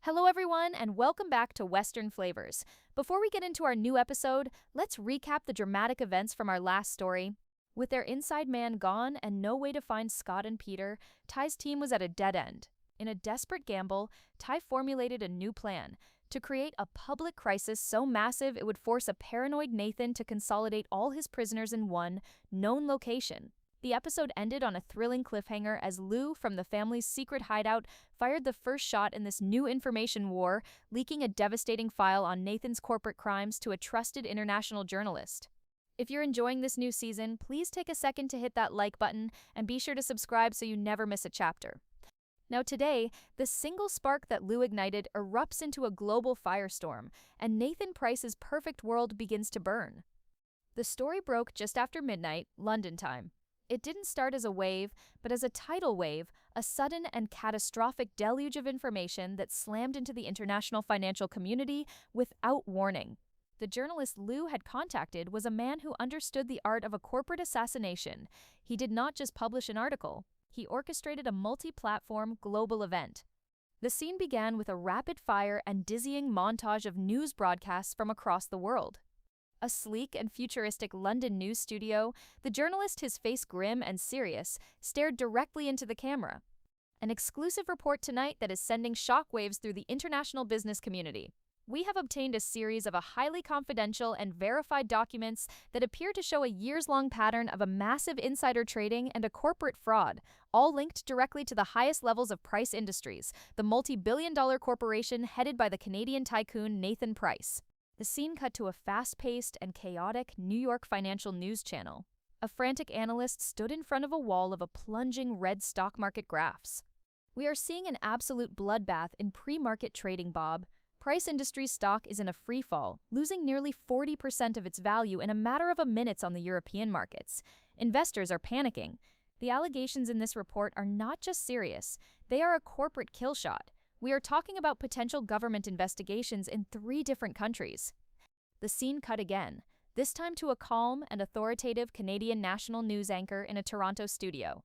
Hello, everyone, and welcome back to Western Flavors. Before we get into our new episode, let's recap the dramatic events from our last story. With their inside man gone and no way to find Scott and Peter, Ty's team was at a dead end. In a desperate gamble, Ty formulated a new plan to create a public crisis so massive it would force a paranoid Nathan to consolidate all his prisoners in one known location. The episode ended on a thrilling cliffhanger as Lou, from the family's secret hideout, fired the first shot in this new information war, leaking a devastating file on Nathan's corporate crimes to a trusted international journalist. If you're enjoying this new season, please take a second to hit that like button and be sure to subscribe so you never miss a chapter. Now today, the single spark that Lou ignited erupts into a global firestorm, and Nathan Price's perfect world begins to burn. The story broke just after midnight, London time. It didn't start as a wave, but as a tidal wave, a sudden and catastrophic deluge of information that slammed into the international financial community without warning. The journalist Lou had contacted was a man who understood the art of a corporate assassination. He did not just publish an article, he orchestrated a multi-platform global event. The scene began with a rapid-fire and dizzying montage of news broadcasts from across the world. A sleek and futuristic London news studio, the journalist, his face grim and serious, stared directly into the camera. An exclusive report tonight that is sending shockwaves through the international business community. We have obtained a series of highly confidential and verified documents that appear to show a years-long pattern of a massive insider trading and a corporate fraud, all linked directly to the highest levels of Price Industries, the multi-billion-dollar corporation headed by the Canadian tycoon Nathan Price. The scene cut to a fast-paced and chaotic New York financial news channel. A frantic analyst stood in front of a wall of plunging red stock market graphs. "We are seeing an absolute bloodbath in pre-market trading, Bob. Price Industries stock is in a free fall, losing nearly 40% of its value in a matter of minutes on the European markets. Investors are panicking. The allegations in this report are not just serious, they are a corporate kill shot. We are talking about potential government investigations in 3 different countries." The scene cut again, this time to a calm and authoritative Canadian national news anchor in a Toronto studio.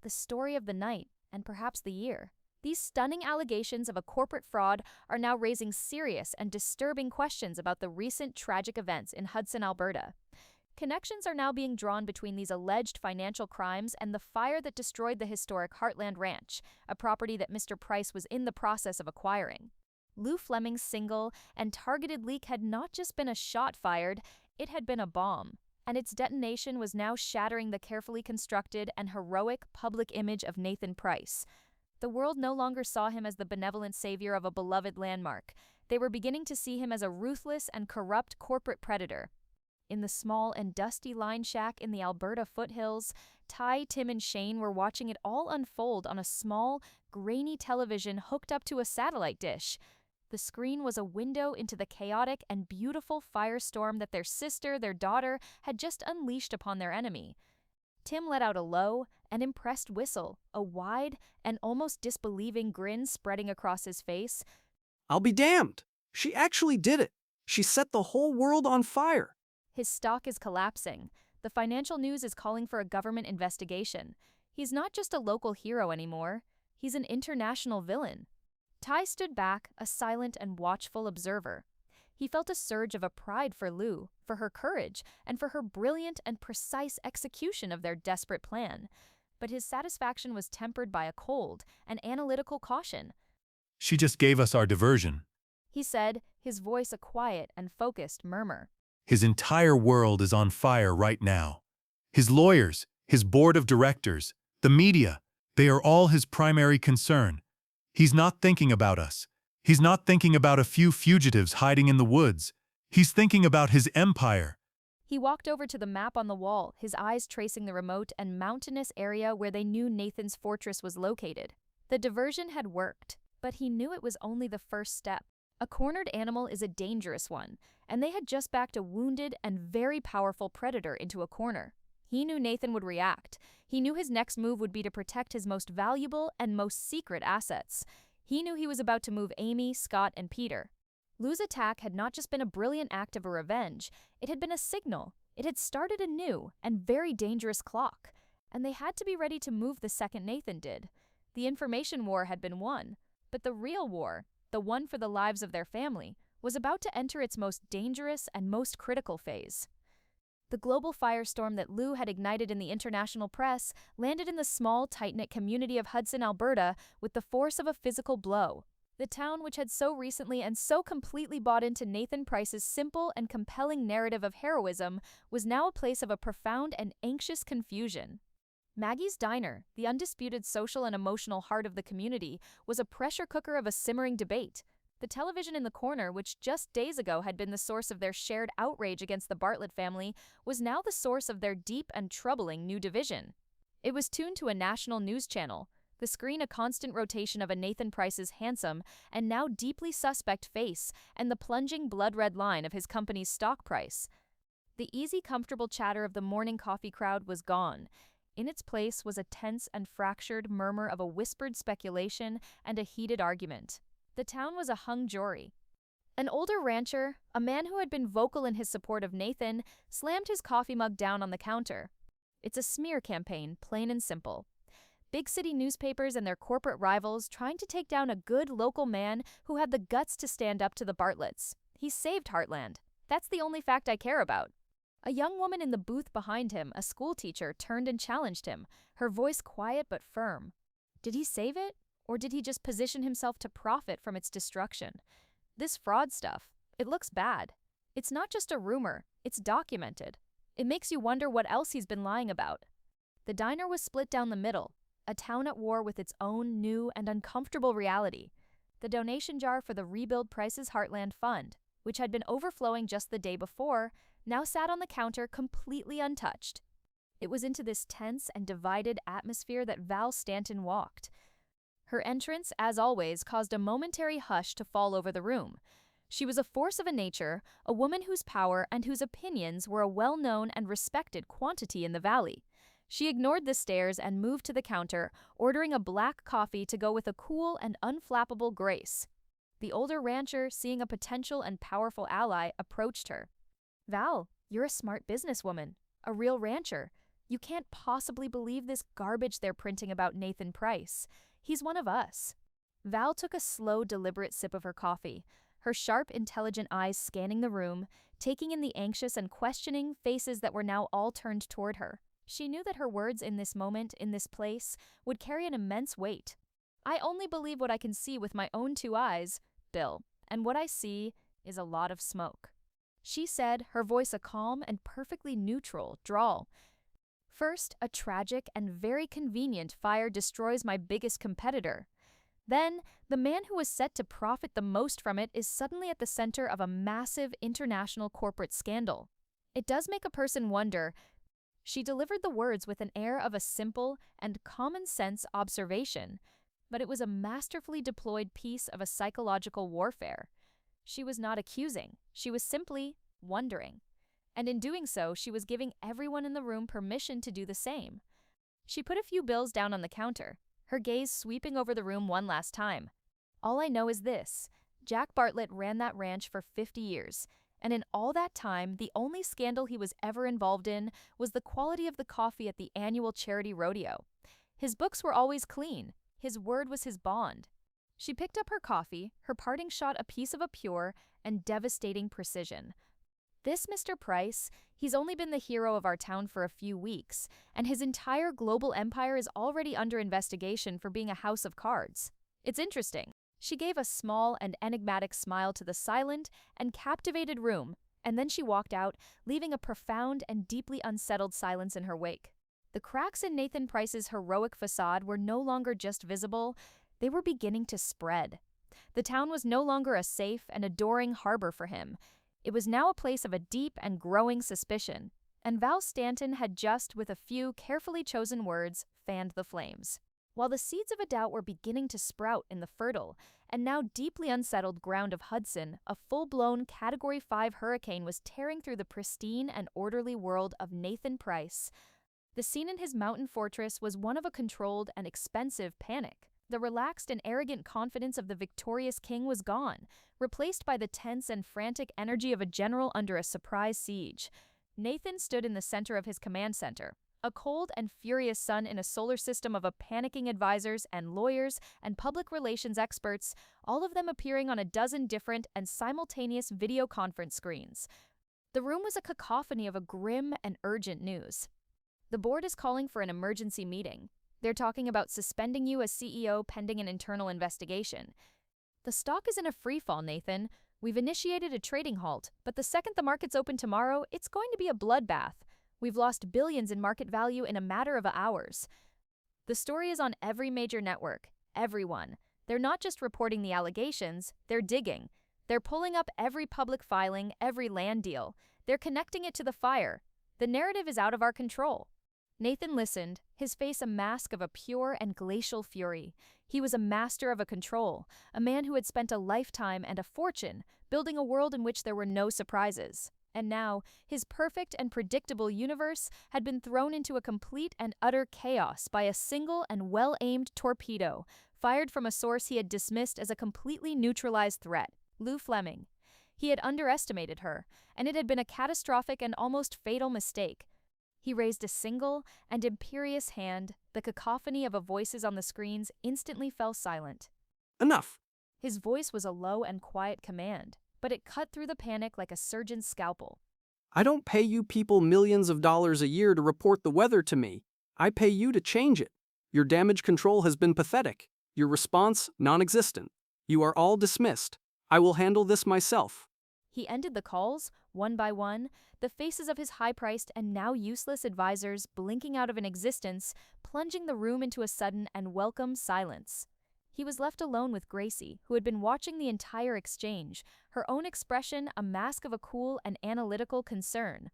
The story of the night, and perhaps the year. These stunning allegations of a corporate fraud are now raising serious and disturbing questions about the recent tragic events in Hudson, Alberta. Connections are now being drawn between these alleged financial crimes and the fire that destroyed the historic Heartland Ranch, a property that Mr. Price was in the process of acquiring. Lou Fleming's single and targeted leak had not just been a shot fired, it had been a bomb, and its detonation was now shattering the carefully constructed and heroic public image of Nathan Price. The world no longer saw him as the benevolent savior of a beloved landmark. They were beginning to see him as a ruthless and corrupt corporate predator. In the small and dusty line shack in the Alberta foothills, Ty, Tim, and Shane were watching it all unfold on a small, grainy television hooked up to a satellite dish. The screen was a window into the chaotic and beautiful firestorm that their daughter, had just unleashed upon their enemy. Tim let out a low and impressed whistle, a wide and almost disbelieving grin spreading across his face. "I'll be damned! She actually did it! She set the whole world on fire!" His stock is collapsing. The financial news is calling for a government investigation. He's not just a local hero anymore. He's an international villain. Ty stood back, a silent and watchful observer. He felt a surge of pride for Lou, for her courage, and for her brilliant and precise execution of their desperate plan. But his satisfaction was tempered by a cold and analytical caution. "She just gave us our diversion," he said, his voice a quiet and focused murmur. "His entire world is on fire right now. His lawyers, his board of directors, the media, they are all his primary concern. He's not thinking about us. He's not thinking about a few fugitives hiding in the woods. He's thinking about his empire." He walked over to the map on the wall, his eyes tracing the remote and mountainous area where they knew Nathan's fortress was located. The diversion had worked, but he knew it was only the first step. A cornered animal is a dangerous one, and they had just backed a wounded and very powerful predator into a corner. He knew Nathan would react. He knew his next move would be to protect his most valuable and most secret assets. He knew he was about to move Amy, Scott, and Peter. Lou's attack had not just been a brilliant act of revenge, it had been a signal. It had started a new and very dangerous clock, and they had to be ready to move the second Nathan did. The information war had been won, but the real war, the one for the lives of their family, was about to enter its most dangerous and most critical phase. The global firestorm that Lou had ignited in the international press landed in the small, tight-knit community of Hudson, Alberta, with the force of a physical blow. The town, which had so recently and so completely bought into Nathan Price's simple and compelling narrative of heroism, was now a place of a profound and anxious confusion. Maggie's Diner, the undisputed social and emotional heart of the community, was a pressure cooker of a simmering debate. The television in the corner, which just days ago had been the source of their shared outrage against the Bartlett family, was now the source of their deep and troubling new division. It was tuned to a national news channel, the screen a constant rotation of a Nathan Price's handsome and now deeply suspect face and the plunging blood-red line of his company's stock price. The easy, comfortable chatter of the morning coffee crowd was gone. In its place was a tense and fractured murmur of a whispered speculation and a heated argument. The town was a hung jury. An older rancher, a man who had been vocal in his support of Nathan, slammed his coffee mug down on the counter. It's a smear campaign, plain and simple. Big city newspapers and their corporate rivals trying to take down a good local man who had the guts to stand up to the Bartletts. He saved Heartland. That's the only fact I care about. A young woman in the booth behind him, a schoolteacher, turned and challenged him, her voice quiet but firm. Did he save it? Or did he just position himself to profit from its destruction? This fraud stuff, it looks bad. It's not just a rumor, it's documented. It makes you wonder what else he's been lying about. The diner was split down the middle, a town at war with its own new and uncomfortable reality. The donation jar for the Rebuild Price's Heartland Fund, which had been overflowing just the day before, now sat on the counter completely untouched. It was into this tense and divided atmosphere that Val Stanton walked. Her entrance, as always, caused a momentary hush to fall over the room. She was a force of a nature, a woman whose power and whose opinions were a well-known and respected quantity in the valley. She ignored the stares and moved to the counter, ordering a black coffee to go with a cool and unflappable grace. The older rancher, seeing a potential and powerful ally, approached her. "Val, you're a smart businesswoman, a real rancher. You can't possibly believe this garbage they're printing about Nathan Price. He's one of us." Val took a slow, deliberate sip of her coffee, her sharp, intelligent eyes scanning the room, taking in the anxious and questioning faces that were now all turned toward her. She knew that her words in this moment, in this place, would carry an immense weight. "I only believe what I can see with my own two eyes, Bill, and what I see is a lot of smoke," she said, her voice a calm and perfectly neutral drawl. "First, a tragic and very convenient fire destroys my biggest competitor. Then, the man who was set to profit the most from it is suddenly at the center of a massive international corporate scandal. It does make a person wonder." She delivered the words with an air of a simple and common-sense observation, but it was a masterfully deployed piece of a psychological warfare. She was not accusing, she was simply wondering. And in doing so, she was giving everyone in the room permission to do the same. She put a few bills down on the counter, her gaze sweeping over the room one last time. "All I know is this. Jack Bartlett ran that ranch for 50 years, and in all that time, the only scandal he was ever involved in was the quality of the coffee at the annual charity rodeo. His books were always clean. His word was his bond." She picked up her coffee, her parting shot a piece of a pure and devastating precision. "This Mr. Price, he's only been the hero of our town for a few weeks, and his entire global empire is already under investigation for being a house of cards. It's interesting." She gave a small and enigmatic smile to the silent and captivated room, and then she walked out, leaving a profound and deeply unsettled silence in her wake. The cracks in Nathan Price's heroic facade were no longer just visible, they were beginning to spread. The town was no longer a safe and adoring harbor for him. It was now a place of a deep and growing suspicion, and Val Stanton had just, with a few carefully chosen words, fanned the flames. While the seeds of a doubt were beginning to sprout in the fertile and now deeply unsettled ground of Hudson, a full-blown Category 5 hurricane was tearing through the pristine and orderly world of Nathan Price. The scene in his mountain fortress was one of a controlled and expensive panic. The relaxed and arrogant confidence of the victorious king was gone, replaced by the tense and frantic energy of a general under a surprise siege. Nathan stood in the center of his command center, A cold and furious sun in a solar system of panicking advisors and lawyers and public relations experts, all of them appearing on a dozen different and simultaneous video conference screens. The room was a cacophony of a grim and urgent news. The board is calling for an emergency meeting. They're talking about suspending you as CEO pending an internal investigation. The stock is in a freefall, Nathan. We've initiated a trading halt, but the second the markets open tomorrow, it's going to be a bloodbath. We've lost billions in market value in a matter of hours. The story is on every major network. Everyone. They're not just reporting the allegations, they're digging. They're pulling up every public filing, every land deal. They're connecting it to the fire. The narrative is out of our control. Nathan listened, his face a mask of a pure and glacial fury. He was a master of control, a man who had spent a lifetime and a fortune building a world in which there were no surprises. And now, his perfect and predictable universe had been thrown into a complete and utter chaos by a single and well-aimed torpedo, fired from a source he had dismissed as a completely neutralized threat, Lou Fleming. He had underestimated her, and it had been a catastrophic and almost fatal mistake. He raised a single and imperious hand. The cacophony of voices on the screens instantly fell silent. Enough. His voice was a low and quiet command, but it cut through the panic like a surgeon's scalpel. I don't pay you people millions of dollars a year to report the weather to me. I pay you to change it. Your damage control has been pathetic. Your response, non-existent. You are all dismissed. I will handle this myself. He ended the calls, one by one, the faces of his high-priced and now useless advisors blinking out of an existence, plunging the room into a sudden and welcome silence. He was left alone with Gracie, who had been watching the entire exchange, her own expression a mask of a cool and analytical concern.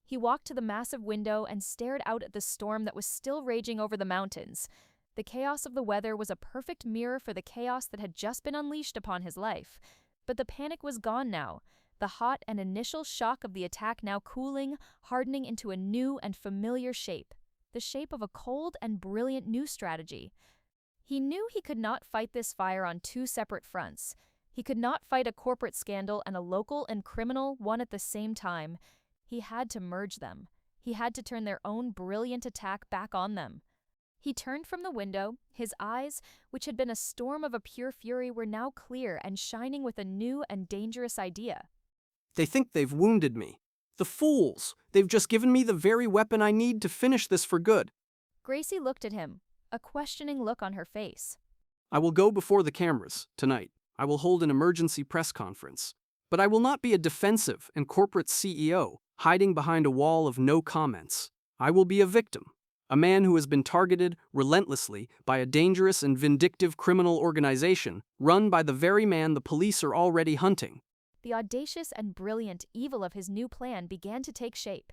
He walked to the massive window and stared out at the storm that was still raging over the mountains. The chaos of the weather was a perfect mirror for the chaos that had just been unleashed upon his life. But the panic was gone now, the hot and initial shock of the attack now cooling, hardening into a new and familiar shape, the shape of a cold and brilliant new strategy. He knew he could not fight this fire on two separate fronts. He could not fight a corporate scandal and a local and criminal one at the same time. He had to merge them. He had to turn their own brilliant attack back on them. He turned from the window. His eyes, which had been a storm of a pure fury, were now clear and shining with a new and dangerous idea. They think they've wounded me. The fools! They've just given me the very weapon I need to finish this for good. Gracie looked at him, a questioning look on her face. I will go before the cameras, tonight. I will hold an emergency press conference. But I will not be a defensive and corporate CEO, hiding behind a wall of no comments. I will be a victim. A man who has been targeted relentlessly by a dangerous and vindictive criminal organization run by the very man the police are already hunting. The audacious and brilliant evil of his new plan began to take shape.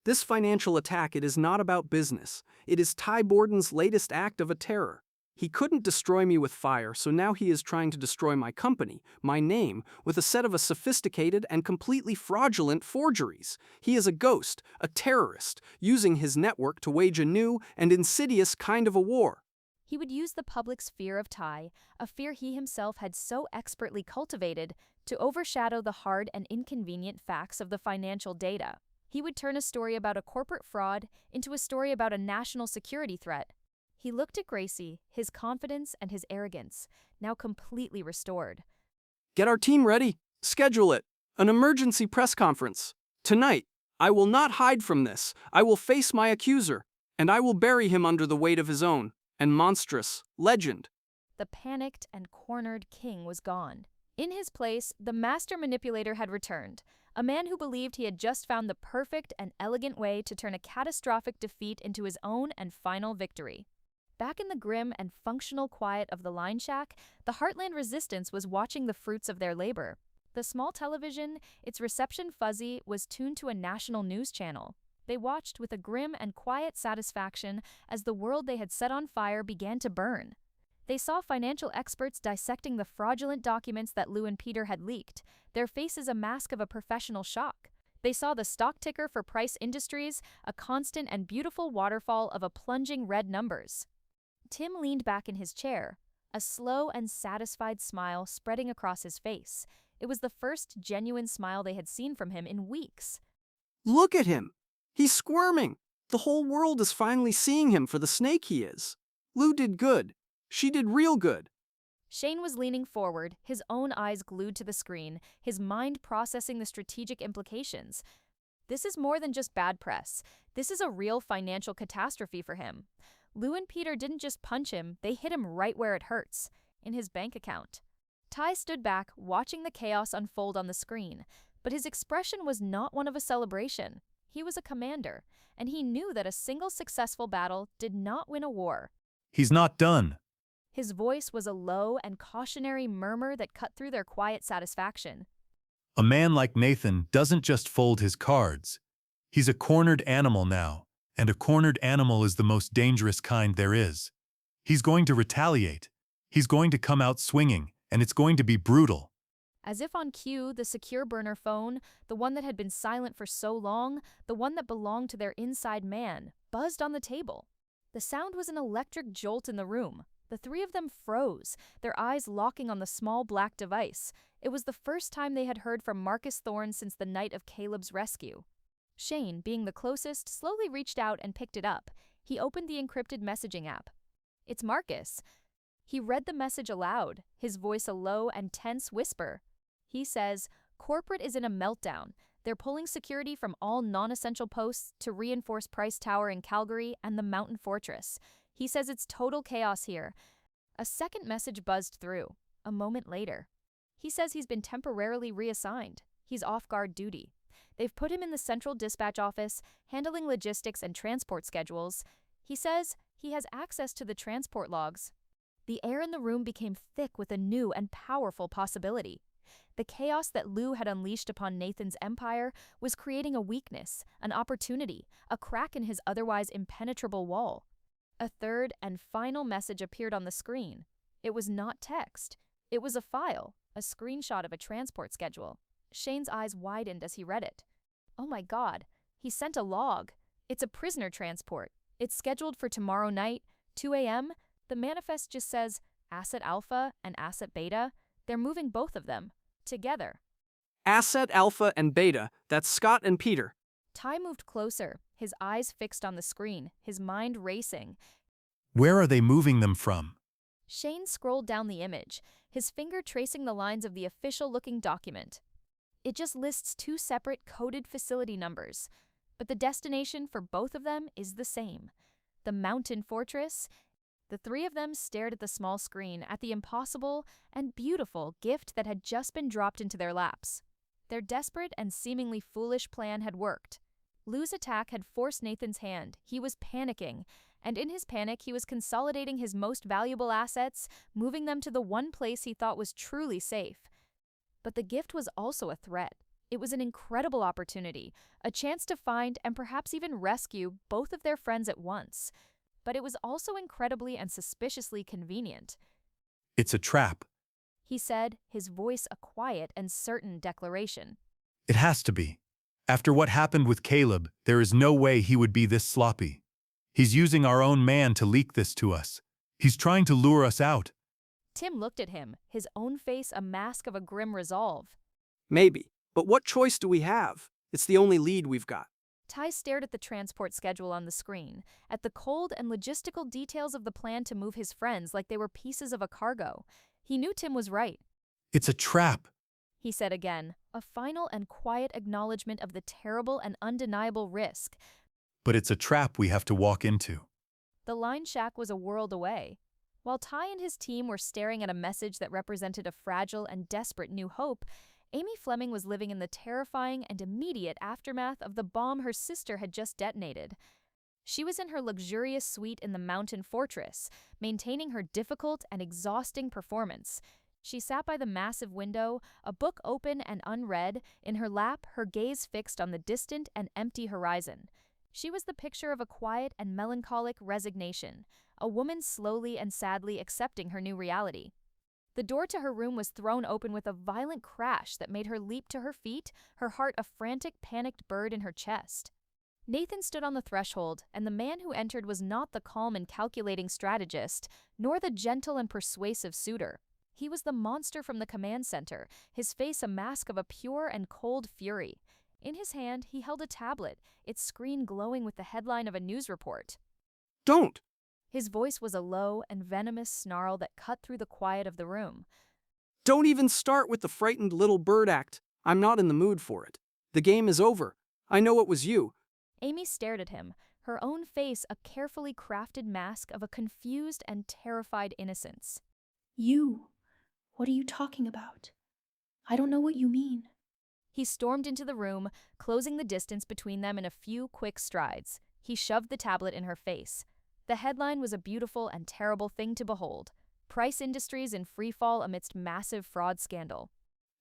This financial attack, it is not about business. It is Ty Borden's latest act of a terror. He couldn't destroy me with fire, so now he is trying to destroy my company, my name, with a set of sophisticated and completely fraudulent forgeries. He is a ghost, a terrorist, using his network to wage a new and insidious kind of a war. He would use the public's fear of Ty, a fear he himself had so expertly cultivated, to overshadow the hard and inconvenient facts of the financial data. He would turn a story about a corporate fraud into a story about a national security threat. He looked at Gracie, his confidence and his arrogance, now completely restored. Get our team ready. Schedule it. An emergency press conference. Tonight. I will not hide from this. I will face my accuser, and I will bury him under the weight of his own and monstrous legend. The panicked and cornered king was gone. In his place, the master manipulator had returned, a man who believed he had just found the perfect and elegant way to turn a catastrophic defeat into his own and final victory. Back in the grim and functional quiet of the line shack, the Heartland resistance was watching the fruits of their labor. The small television, its reception fuzzy, was tuned to a national news channel. They watched with a grim and quiet satisfaction as the world they had set on fire began to burn. They saw financial experts dissecting the fraudulent documents that Lou and Peter had leaked, their faces a mask of a professional shock. They saw the stock ticker for Price Industries, a constant and beautiful waterfall of plunging red numbers. Tim leaned back in his chair, a slow and satisfied smile spreading across his face. It was the first genuine smile they had seen from him in weeks. Look at him. He's squirming. The whole world is finally seeing him for the snake he is. Lou did good. She did real good. Shane was leaning forward, his own eyes glued to the screen, his mind processing the strategic implications. This is more than just bad press. This is a real financial catastrophe for him. Lou and Peter didn't just punch him, they hit him right where it hurts, in his bank account. Ty stood back, watching the chaos unfold on the screen, but his expression was not one of a celebration. He was a commander, and he knew that a single successful battle did not win a war. He's not done. His voice was a low and cautionary murmur that cut through their quiet satisfaction. A man like Nathan doesn't just fold his cards. He's a cornered animal now, and a cornered animal is the most dangerous kind there is. He's going to retaliate. He's going to come out swinging, and it's going to be brutal. As if on cue, the secure burner phone, the one that had been silent for so long, the one that belonged to their inside man, buzzed on the table. The sound was an electric jolt in the room. The three of them froze, their eyes locking on the small black device. It was the first time they had heard from Marcus Thorne since the night of Caleb's rescue. Shane, being the closest, slowly reached out and picked it up. He opened the encrypted messaging app. It's Marcus. He read the message aloud, his voice a low and tense whisper. He says, "Corporate is in a meltdown. They're pulling security from all non-essential posts to reinforce Price Tower in Calgary and the Mountain Fortress. He says it's total chaos here." A second message buzzed through, a moment later. He says he's been temporarily reassigned. He's off guard duty. They've put him in the central dispatch office, handling logistics and transport schedules. He says he has access to the transport logs. The air in the room became thick with a new and powerful possibility. The chaos that Lou had unleashed upon Nathan's empire was creating a weakness, an opportunity, a crack in his otherwise impenetrable wall. A third and final message appeared on the screen. It was not text. It was a file, a screenshot of a transport schedule. Shane's eyes widened as he read it. Oh my God, he sent a log. It's a prisoner transport. It's scheduled for tomorrow night, 2 a.m. The manifest just says Asset Alpha and Asset Beta. They're moving both of them, together. Asset Alpha and Beta, that's Scott and Peter. Ty moved closer, his eyes fixed on the screen, his mind racing. Where are they moving them from? Shane scrolled down the image, his finger tracing the lines of the official-looking document. It just lists two separate coded facility numbers, but the destination for both of them is the same. The Mountain Fortress. The three of them stared at the small screen, at the impossible and beautiful gift that had just been dropped into their laps. Their desperate and seemingly foolish plan had worked. Lou's attack had forced Nathan's hand. He was panicking, and in his panic he was consolidating his most valuable assets, moving them to the one place he thought was truly safe. But the gift was also a threat. It was an incredible opportunity, a chance to find and perhaps even rescue both of their friends at once. But it was also incredibly and suspiciously convenient. It's a trap. He said, his voice a quiet and certain declaration. It has to be. After what happened with Caleb, there is no way he would be this sloppy. He's using our own man to leak this to us. He's trying to lure us out. Tim looked at him, his own face a mask of a grim resolve. Maybe, but what choice do we have? It's the only lead we've got. Ty stared at the transport schedule on the screen, at the cold and logistical details of the plan to move his friends like they were pieces of a cargo. He knew Tim was right. It's a trap, he said again, a final and quiet acknowledgement of the terrible and undeniable risk. but it's a trap we have to walk into. The line shack was a world away. While Ty and his team were staring at a message that represented a fragile and desperate new hope, Amy Fleming was living in the terrifying and immediate aftermath of the bomb her sister had just detonated. She was in her luxurious suite in the Mountain Fortress, maintaining her difficult and exhausting performance. She sat by the massive window, a book open and unread, in her lap, her gaze fixed on the distant and empty horizon. She was the picture of a quiet and melancholic resignation, a woman slowly and sadly accepting her new reality. The door to her room was thrown open with a violent crash that made her leap to her feet, her heart a frantic, panicked bird in her chest. Nathan stood on the threshold, and the man who entered was not the calm and calculating strategist, nor the gentle and persuasive suitor. He was the monster from the command center, his face a mask of a pure and cold fury. In his hand, he held a tablet, its screen glowing with the headline of a news report. Don't! His voice was a low and venomous snarl that cut through the quiet of the room. Don't even start with the frightened little bird act. I'm not in the mood for it. The game is over. I know it was you. Amy stared at him, her own face a carefully crafted mask of a confused and terrified innocence. You? What are you talking about? I don't know what you mean. He stormed into the room, closing the distance between them in a few quick strides. He shoved the tablet in her face. The headline was a beautiful and terrible thing to behold. Price Industries in freefall amidst massive fraud scandal.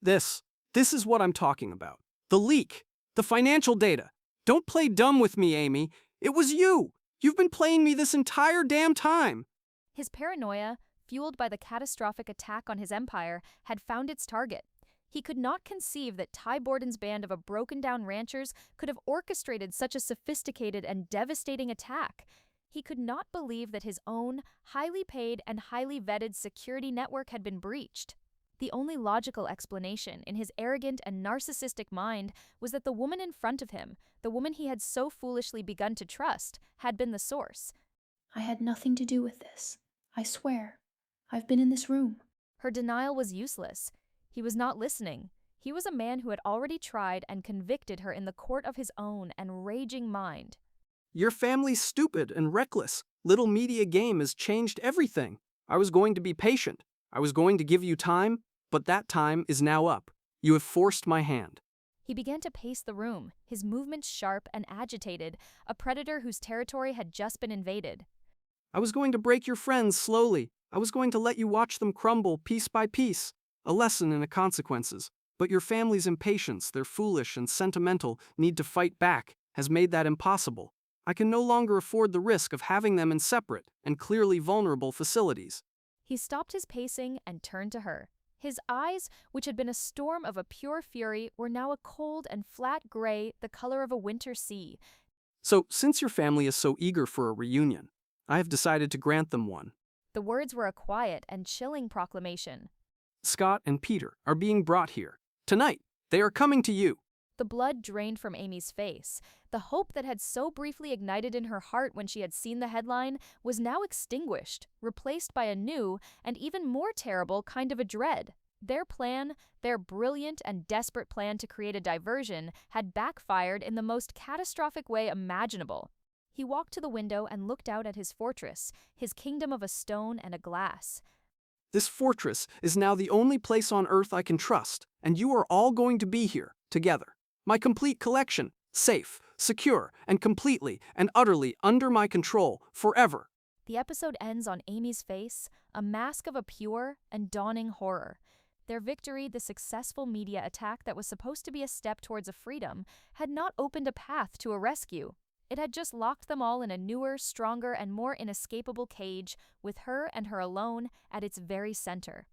This is what I'm talking about. The leak. The financial data. Don't play dumb with me, Amy. It was you. You've been playing me this entire damn time. His paranoia, fueled by the catastrophic attack on his empire, had found its target. He could not conceive that Ty Borden's band of broken-down ranchers could have orchestrated such a sophisticated and devastating attack. He could not believe that his own, highly paid and highly vetted security network had been breached. The only logical explanation in his arrogant and narcissistic mind was that the woman in front of him, the woman he had so foolishly begun to trust, had been the source. I had nothing to do with this. I swear. I've been in this room. Her denial was useless. He was not listening. He was a man who had already tried and convicted her in the court of his own and raging mind. Your family's stupid and reckless. Little media game has changed everything. I was going to be patient. I was going to give you time, but that time is now up. You have forced my hand. He began to pace the room, his movements sharp and agitated, a predator whose territory had just been invaded. I was going to break your friends slowly. I was going to let you watch them crumble piece by piece. A lesson in the consequences. But your family's impatience, their foolish and sentimental need to fight back, has made that impossible. I can no longer afford the risk of having them in separate and clearly vulnerable facilities. He stopped his pacing and turned to her. His eyes, which had been a storm of a pure fury, were now a cold and flat gray, the color of a winter sea. So, since your family is so eager for a reunion, I have decided to grant them one. The words were a quiet and chilling proclamation. Scott and Peter are being brought here. Tonight, they are coming to you. The blood drained from Amy's face. The hope that had so briefly ignited in her heart when she had seen the headline was now extinguished, replaced by a new and even more terrible kind of a dread. Their plan, their brilliant and desperate plan to create a diversion, had backfired in the most catastrophic way imaginable. He walked to the window and looked out at his fortress, his kingdom of a stone and a glass. This fortress is now the only place on Earth I can trust, and you are all going to be here, together. My complete collection, safe, secure, and completely and utterly under my control, forever. The episode ends on Amy's face, a mask of a pure and dawning horror. Their victory, the successful media attack that was supposed to be a step towards a freedom, had not opened a path to a rescue. It had just locked them all in a newer, stronger, and more inescapable cage, with her and her alone at its very center.